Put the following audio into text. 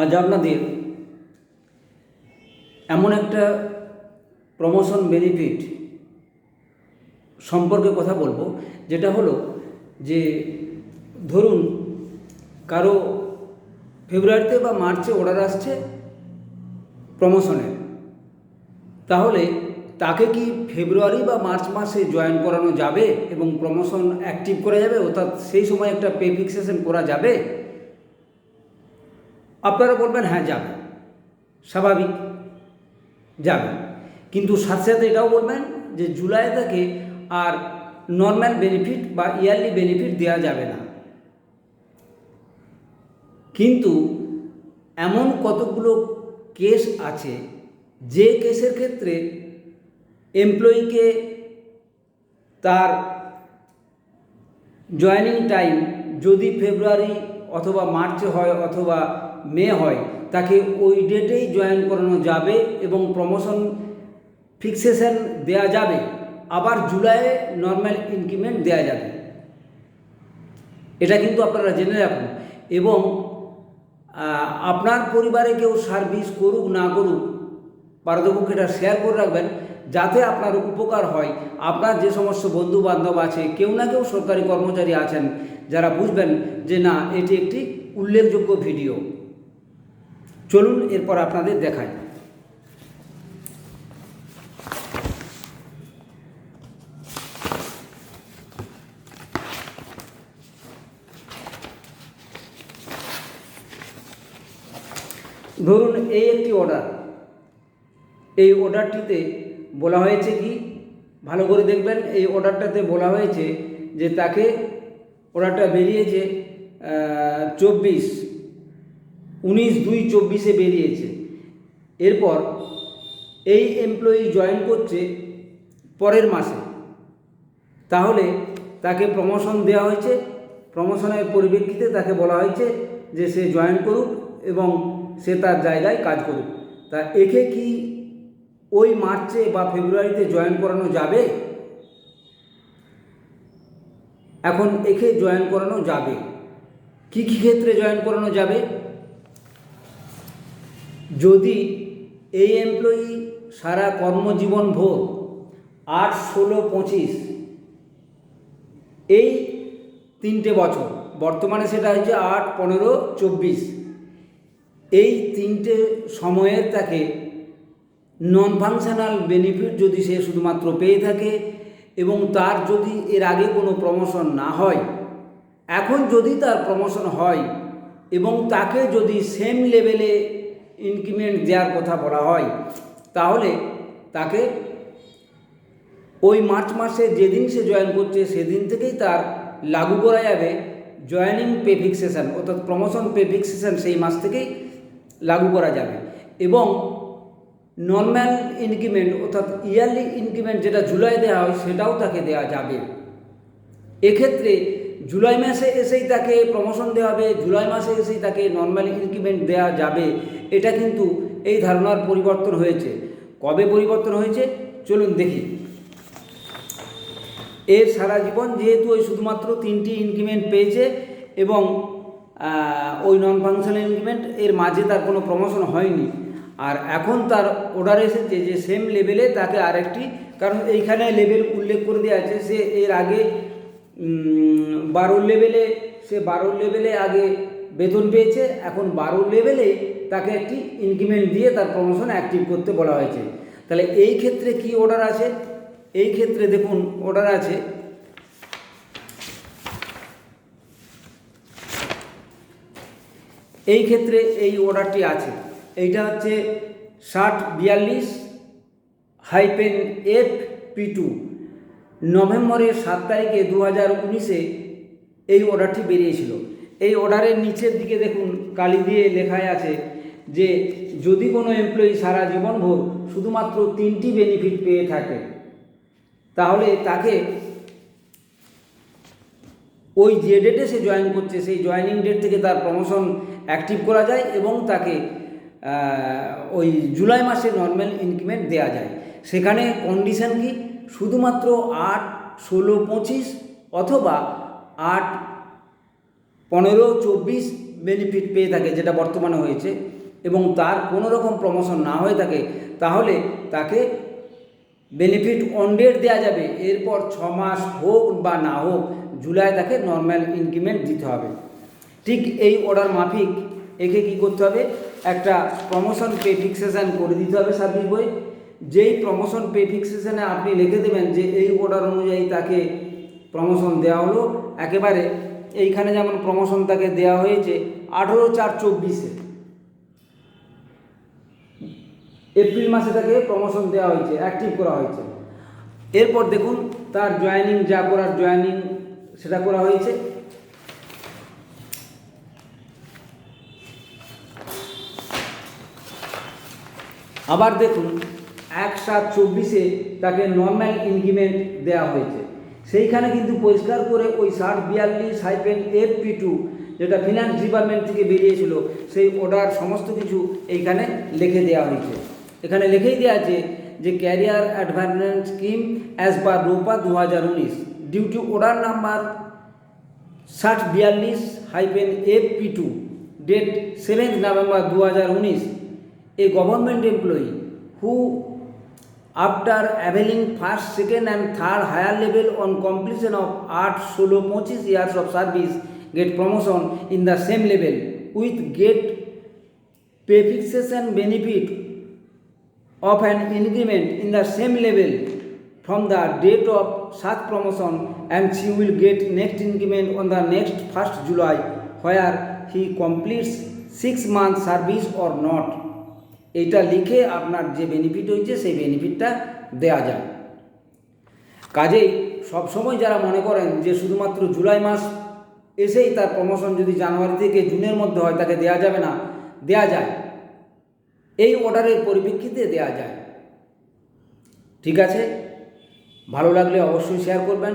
আজ আপনাদের এমন একটা প্রমোশন বেনিফিট সম্পর্কে কথা বলবো, যেটা হলো যে ধরুন কারো ফেব্রুয়ারিতে বা মার্চে অর্ডার আসছে প্রমোশনের, তাহলে তাকে কি ফেব্রুয়ারি বা মার্চ মাসে জয়েন করানো যাবে এবং প্রমোশন অ্যাক্টিভ করা যাবে, অর্থাৎ সেই সময় একটা পে ফিক্সেশন করা যাবে? আপনারা বলবেন হ্যাঁ যাবে, স্বাভাবিক যাবে, কিন্তু সাথে সাথে এটাও বলবেন যে জুলাই থেকে আর নর্মাল বেনিফিট বা ইয়ারলি বেনিফিট দেওয়া যাবে না। কিন্তু এমন কতগুলো কেস আছে যে কেসের ক্ষেত্রে এমপ্লয়িকে তার জয়েনিং টাইম যদি ফেব্রুয়ারি অথবা মার্চে হয় অথবা মে হয়, তাকে ওই ডেটেই জয়েন করানো যাবে এবং প্রমোশন ফিক্সেশন দেয়া যাবে, আবার জুলাইয়ে নর্মাল ইনক্রিমেন্ট দেয়া যাবে। এটা কিন্তু আপনারা জেনে রাখুন। এবং আপনার পরিবারে কেউ সার্ভিস করুক না করুক, পারদপক্ষে এটা শেয়ার করে রাখবেন যাতে আপনার উপকার হয়। আপনার যে সমস্ত বন্ধু বান্ধব আছে, কেউ না কেউ সরকারি কর্মচারী আছেন যারা বুঝবেন যে না এটি একটি উল্লেখযোগ্য ভিডিও। চলুন এরপর আপনাদের দেখাই। ধরুন এই একটি অর্ডার, এই অর্ডারটিতে বলা হয়েছে কি, ভালো করে দেখবেন, এই অর্ডারটাতে বলা হয়েছে যে তাকে, অর্ডারটা বেরিয়েছে 19/2/24 বেরিয়েছে। এরপর এই এমপ্লয়ি জয়েন করছে পরের মাসে, তাহলে তাকে প্রমোশন দেওয়া হয়েছে। প্রমোশনের পরিপ্রেক্ষিতে তাকে বলা হয়েছে যে সে জয়েন করুক এবং সে তার জায়গায় কাজ করুক। তা একে কি ওই মার্চে বা ফেব্রুয়ারিতে জয়েন করানো যাবে? এখন একে জয়েন করানো যাবে। কি কি ক্ষেত্রে জয়েন করানো যাবে? যদি এই এমপ্লয়ি সারা কর্মজীবন ভোর 8, 16, 25 এই 3টে বছর, বর্তমানে সেটা হচ্ছে 8, 15, 24, এই 3টে সময়ের তাকে নন ফাংশনাল বেনিফিট যদি সে শুধুমাত্র পেয়ে থাকে এবং তার যদি এর আগে কোনো প্রমোশন না হয়, এখন যদি তার প্রমোশন হয় এবং তাকে যদি সেম লেভেলে ইনক্রিমেন্ট দেওয়ার কথা বলা হয়, তাহলে তাকে ওই মার্চ মাসে যেদিন সে জয়েন করছে সেদিন থেকেই তার লাগু করা যাবে জয়েনিং পে ফিক্সেশন, অর্থাৎ প্রমোশন পে ফিক্সেশন সেই মাস থেকেই লাগু করা যাবে। এবং নর্মাল ইনক্রিমেন্ট অর্থাৎ ইয়ারলি ইনক্রিমেন্ট যেটা জুলাই দেওয়া হয় সেটাও তাকে দেওয়া যাবে। এক্ষেত্রে জুলাই মাসে এসেই তাকে প্রমোশন দেওয়া হবে, জুলাই মাসে এসেই তাকে নর্মাল ইনক্রিমেন্ট দেওয়া যাবে, এটা কিন্তু এই ধারণার পরিবর্তন হয়েছে। কবে পরিবর্তন হয়েছে চলুন দেখি। এর সারা জীবন যেহেতু ওই শুধুমাত্র 3টি ইনক্রিমেন্ট পেয়েছে এবং ওই নন ফাংশনাল ইনক্রিমেন্ট, এর মাঝে তার কোনো প্রমোশন হয়নি, আর এখন তার অর্ডার এসেছে যে সেম লেভেলে তাকে আরেকটি, কারণ এইখানে লেভেল উল্লেখ করে দেওয়া আছে, সে এর আগে 12 লেভেলে, সে 12 লেভেলে আগে বেতন পেয়েছে, এখন 12 লেভেলেই তাকে একটি ইনক্রিমেন্ট দিয়ে তার প্রমোশন অ্যাক্টিভ করতে বলা হয়েছে। তাহলে এই ক্ষেত্রে কি অর্ডার আছে? এই ক্ষেত্রে দেখুন অর্ডার আছে এই ক্ষেত্রে এই অর্ডারটি আছে, এইটা হচ্ছে 6042-FP2 নভেম্বরের 7 তারিখে 2019-এ এই অর্ডারটি বেরিয়েছিল। এই অর্ডারের নিচের দিকে দেখুন কালি দিয়ে লেখায় আছে যে যদি কোনো এমপ্লয়ি সারা জীবনভর শুধুমাত্র 3টি বেনিফিট পেয়ে থাকে, তাহলে তাকে ওই যে ডেটে সে জয়েন করছে সেই জয়েনিং ডেট থেকে তার প্রমোশন অ্যাক্টিভ করা যায় এবং তাকে ওই জুলাই মাসে নর্মাল ইনক্রিমেন্ট দেওয়া যায়। সেখানে কন্ডিশন কি, শুধুমাত্র 8, 16, 25 অথবা 8, 15, 24 বেনিফিট পেয়ে থাকে, যেটা বর্তমানে হয়েছে, এবং তার কোনো রকম প্রমোশন না হয়ে থাকে, তাহলে তাকে বেনিফিট অন ডেট দেওয়া যাবে। এরপর 6 মাস হোক বা না হোক, জুলাই তাকে নর্মাল ইনক্রিমেন্ট দিতে হবে। ঠিক এই অর্ডার মাফিক একে কী করতে হবে, একটা প্রমোশন পে ফিক্সেশন করে দিতে হবে সার্ভিস বই। যেই প্রমোশন পে ফিক্সেশনে আপনি লিখে দেবেন যে এই অর্ডার অনুযায়ী তাকে প্রমোশন দেওয়া হলো, একেবারে এইখানে যেমন প্রমোশন তাকে দেওয়া হয়েছে 18/4/24-এ, এপ্রিল মাসে তাকে প্রমোশন দেওয়া হয়েছে, অ্যাক্টিভ করা হয়েছে। এরপর দেখুন তার জয়েনিং, যা করার জয়েনিং সেটা করা হয়েছে। আবার দেখুন 1/7/24-এ তাকে নর্মাল ইনক্রিমেন্ট দেওয়া হয়েছে। সেইখানে কিন্তু পরিষ্কার করে ওই 6042-FP2 যেটা ফিনান্স ডিপার্টমেন্ট থেকে বেরিয়েছিল, সেই অর্ডার সমস্ত কিছু এইখানে লিখে দেওয়া হয়েছে। এখানে লিখেই দেওয়া আছে যে career advancement scheme as per ROPA 2019 due to order number 6042-FP2 date 7 November 2019, a government employee who after availing first, second and third higher level on completion of 8-16-25 years of service get promotion in the same level with get pay fixation benefit of an increment in the same level from the date of such promotion, and she will get next increment on the next 1st July where he completes 6 months service or not। এইটা লিখে আপনার যে benefit হয়েছে সেই বেনিফিটটা দেয়া যায়। কাজেই সবসময় যারা মনে করেন যে শুধুমাত্র জুলাই মাস এসেই তার প্রমোশন যদি জানুয়ারি থেকে জুনের মধ্যে হয় তাকে দেয়া যাবে না, দেয়া যায়, এই অর্ডারের পরিপ্রেক্ষিতে দেয়া যায়। ঠিক আছে, ভালো লাগলে অবশ্যই শেয়ার করবেন।